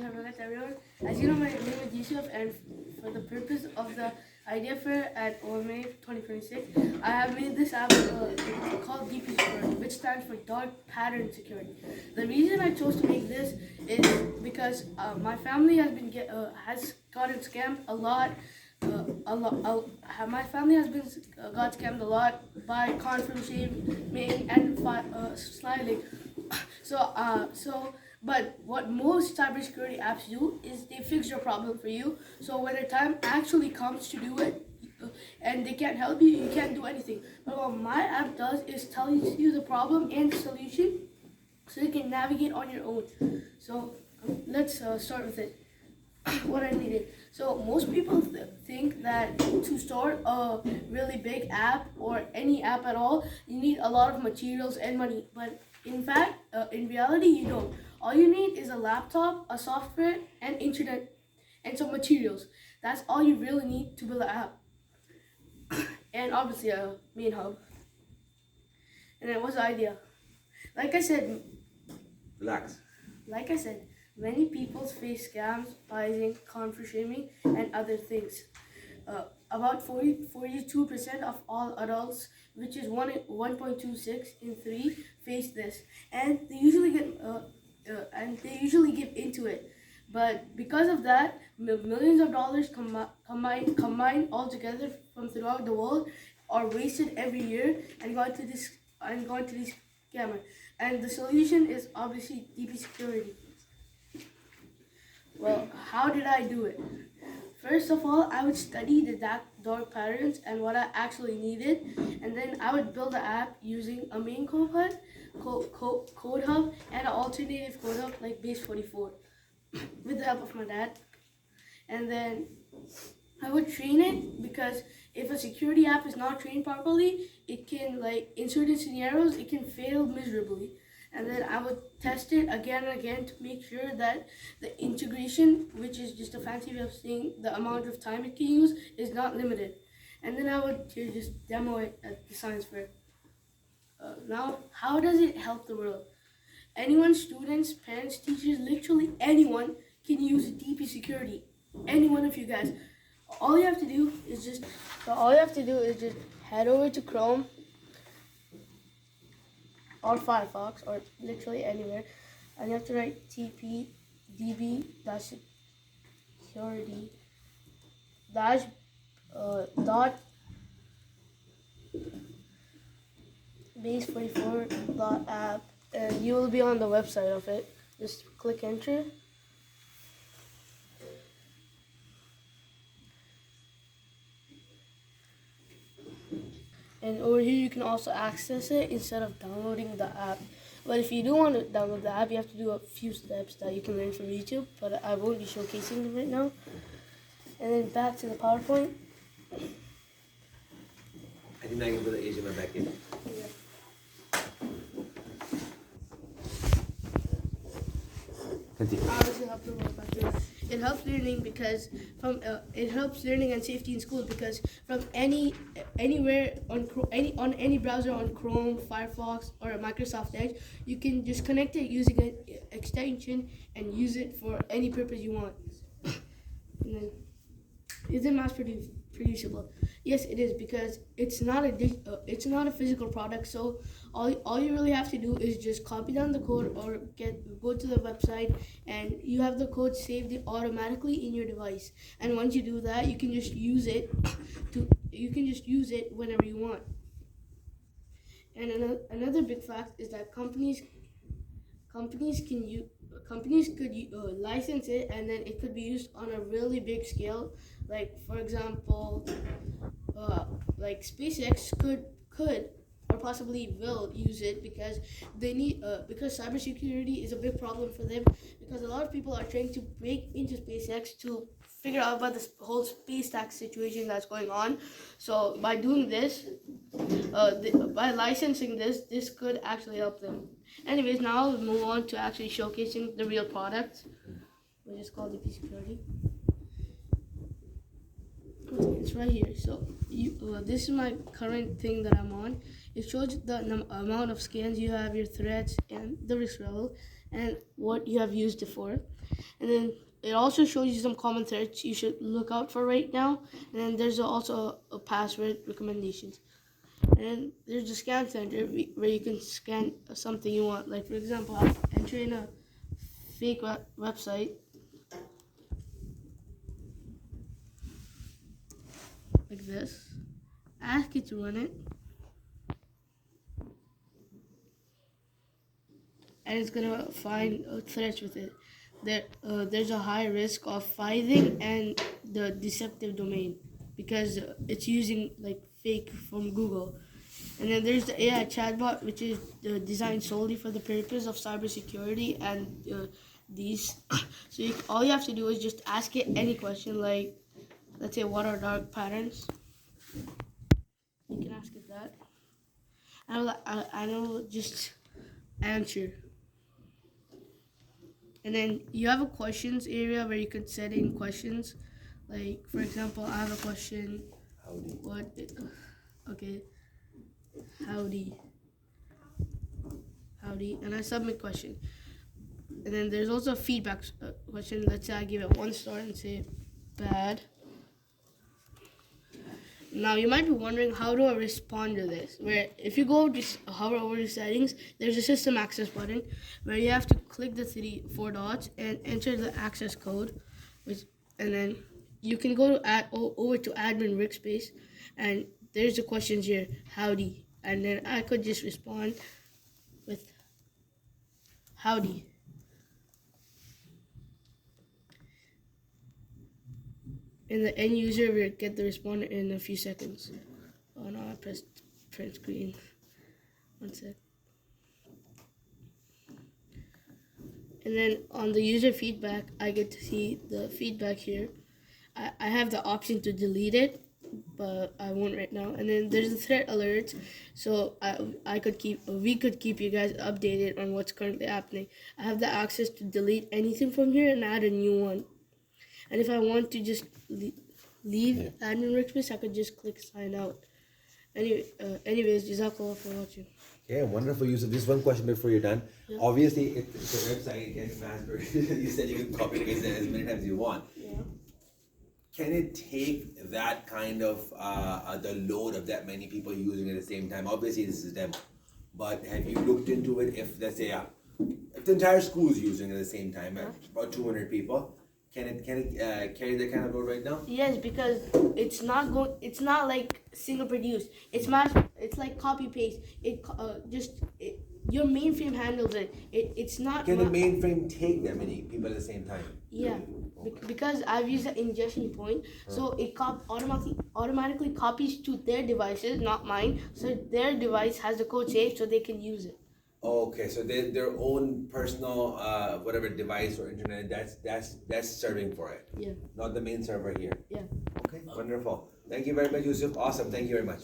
everyone. As you know, my name is Yusuf, and for the purpose of the idea fair at OMA 2026, I have made this app called DP Security, which stands for Dark Pattern Security. The reason I chose to make this is because my family has gotten scammed a lot. My family has been got scammed a lot by confirm shaming and smiling. But what most cybersecurity apps do is they fix your problem for you. So when the time actually comes to do it, and they can't help you, you can't do anything. But what my app does is tell you the problem and the solution, so you can navigate on your own. So let's start with it. What I needed. So most people think that to start a really big app or any app at all, you need a lot of materials and money. But in fact, in reality, you don't. All you need is a laptop, a software, and internet, and some materials. That's all you really need to build an app. And obviously a main hub. And then what's the idea? Like I said, Relax. Like I said, many people face scams, pricing, confirm shaming, and other things. About 42% of all adults, which is 1.26 in 3, face this, and they usually give into it. But because of that, millions of dollars combined all together from throughout the world are wasted every year and gone to this scammer. And the solution is obviously DP security. Well, how did I do it? First of all, I would study the dark patterns and what I actually needed, and then I would build the app using a main code hub, and an alternative code hub like Base44 with the help of my dad. And then I would train it, because if a security app is not trained properly, it can, in certain scenarios, it can fail miserably. And then I would test it again and again to make sure that the integration, which is just a fancy way of saying the amount of time it can use, is not limited. And then I would just demo it at the science fair. Now, how does it help the world? Anyone, students, parents, teachers, literally anyone can use DP security. Any one of you guys. All you have to do is just head over to Chrome or Firefox, or literally anywhere, and you have to write tpdb-security dot base44.app, and you will be on the website of it. Just click enter. And over here you can also access it instead of downloading the app. But if you do want to download the app, you have to do a few steps that you can learn from YouTube, but I won't be showcasing them right now. And then back to the PowerPoint. I think I can put the Asian back in. Yeah. Continue. It helps learning because it helps learning and safety in school, because from anywhere on any browser on Chrome, Firefox, or a Microsoft Edge, you can just connect it using an extension and use it for any purpose you want. And then, is it mass producible? Yes, it is, because it's not a physical product. So all you really have to do is just copy down the code or go to the website, and you have the code saved automatically in your device. And once you do that, you can just use it whenever you want. And another big fact is that companies could license it, and then it could be used on a really big scale. Like, for example, like SpaceX could or possibly will use it, because they need because cybersecurity is a big problem for them, because a lot of people are trying to break into SpaceX to figure out about this whole space tax situation that's going on. So by doing this, by licensing this could actually help them. Anyways, now we'll move on to actually showcasing the real product, which is called DP Security. It's right here. So this is my current thing that I'm on. It shows the amount of scans you have, your threats, and the risk level. and what you have used it for. And then it also shows you some common threads you should look out for right now. And then there's also a password recommendations. And there's the scan center where you can scan something you want. Like, for example, I'm entering a fake website like this. Ask it to run it. And it's gonna find threats with it. There's a high risk of phishing and the deceptive domain because it's using like fake from Google. And then there's the AI chatbot, which is designed solely for the purpose of cybersecurity and these. So all you have to do is just ask it any question, like, let's say, what are dark patterns? You can ask it that. I will just answer. And then you have a questions area where you can set in questions. Like, for example, I have a question. Howdy. Okay. Howdy. And I submit question. And then there's also a feedback question. Let's say I give it 1 star and say bad. Now you might be wondering, how do I respond to this? Where if you hover over the settings, there's a system access button where you have to click the 4 dots and enter the access code, and then you can go to over to admin workspace, and there's the questions here, howdy, and then I could just respond with howdy. And the end user will get the response in a few seconds. Oh no, I pressed print screen. 1 sec. And then on the user feedback, I get to see the feedback here. I have the option to delete it, but I won't right now. And then there's the threat alerts, so we could keep you guys updated on what's currently happening. I have the access to delete anything from here and add a new one. And if I want to just leave admin workspace, I could just click sign out. Anyways, Jazakallah for watching. Yeah, wonderful, Yusuf. Just one question before you're done. Yeah. Obviously, it's a website, it gets mass-produced. You said you can copy it as many times as you want. Yeah. Can it take that kind of the load of that many people using it at the same time? Obviously, this is them, but have you looked into it? If let's say if the entire school is using it at the same time, about 200 people, can it carry that kind of load right now? Yes, because it's not like single produced. It's like copy paste. Your mainframe handles it. It's not. Can the mainframe take that many people at the same time? Yeah, because I've used the ingestion point, so it automatically copies to their devices, not mine. So their device has the code saved, so they can use it. Okay, so their own personal whatever device or internet that's serving for it. Yeah. Not the main server here. Yeah. Okay, wonderful. Thank you very much, Yusuf. Awesome. Thank you very much.